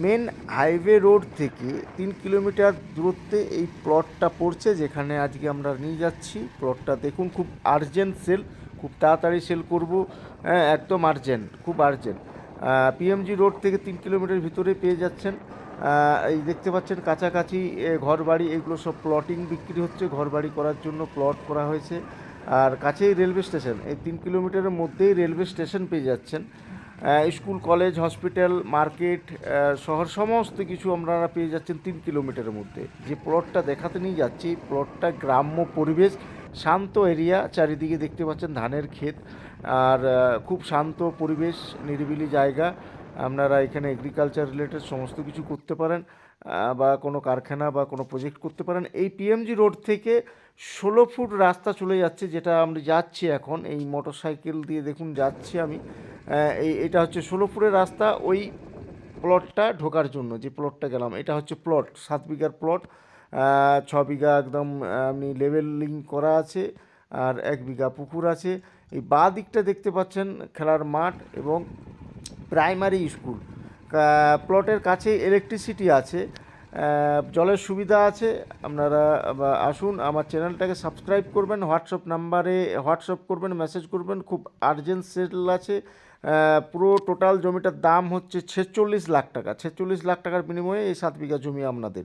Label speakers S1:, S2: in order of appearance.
S1: Main highway road থেকে 3 kilometre দূরত্বে এই প্লটটা পড়ছে, যেখানে আজকে আমরা নিয়ে যাচ্ছি। প্লটটা দেখুন, খুব আর্জেন্ট সেল, খুব তাড়াতাড়ি সেল করব। হ্যাঁ, একদম আর্জেন্ট, খুব আর্জেন্ট। পিএমজি রোড থেকে 3 কিলোমিটার ভিতরে পেয়ে যাচ্ছেন। এই দেখতে পাচ্ছেন কাছাকাছি ঘর বাড়ি, এগুলো সব প্লটিং বিক্রি হচ্ছে, ঘর বাড়ি করার জন্য প্লট করা হয়েছে। আর কাছেই রেলওয়ে স্টেশন, এই 3 কিলোমিটারের মধ্যেই রেলওয়ে স্টেশন পেয়ে যাচ্ছেন। স্কুল, কলেজ, হসপিটাল, মার্কেট, শহর, সমস্ত কিছু আপনারা পেয়ে যাচ্ছেন 3 কিলোমিটারের মধ্যে। যে প্লটটা দেখাতে নিয়ে যাচ্ছি, এই প্লটটা গ্রাম্য পরিবেশ, শান্ত এরিয়া, চারিদিকে দেখতে পাচ্ছেন ধানের ক্ষেত। আর খুব শান্ত পরিবেশ, নিরিবিলি জায়গা। আপনারা এখানে এগ্রিকালচার রিলেটেড সমস্ত কিছু করতে পারেন, বা কোনো কারখানা বা কোনো প্রজেক্ট করতে পারেন। এই পিএমজি রোড থেকে 16 ফুট রাস্তা চলে যাচ্ছে, যেটা আমরা যাচ্ছি এখন এই মোটর সাইকেল দিয়ে, দেখুন যাচ্ছি আমি। এটা হচ্ছে 16 ফুটের রাস্তা ওই প্লটটা ঢোকার জন্য। যে প্লটটা গেলাম, এটা হচ্ছে প্লট, 7 বিঘার প্লট। 6 বিঘা একদম আপনি লেভেলিং করা আছে, আর 1 বিঘা পুকুর আছে। এই বাঁ দিকটা দেখতে পাচ্ছেন খেলার মাঠ এবং প্রাইমারি স্কুল। প্লটের কাছে ইলেকট্রিসিটি আছে, জলের সুবিধা আছে। আপনারা আসুন, আমার চ্যানেলটাকে সাবস্ক্রাইব করবেন, হোয়াটসঅ্যাপ নাম্বারে হোয়াটসঅ্যাপ করবেন, মেসেজ করবেন। খুব আর্জেন্ট সেল আছে। পুরো টোটাল জমিটার দাম হচ্ছে 46 লাখ টাকা। 46 লাখ টাকার বিনিময়ে এই 7 বিঘা জমি আপনাদের।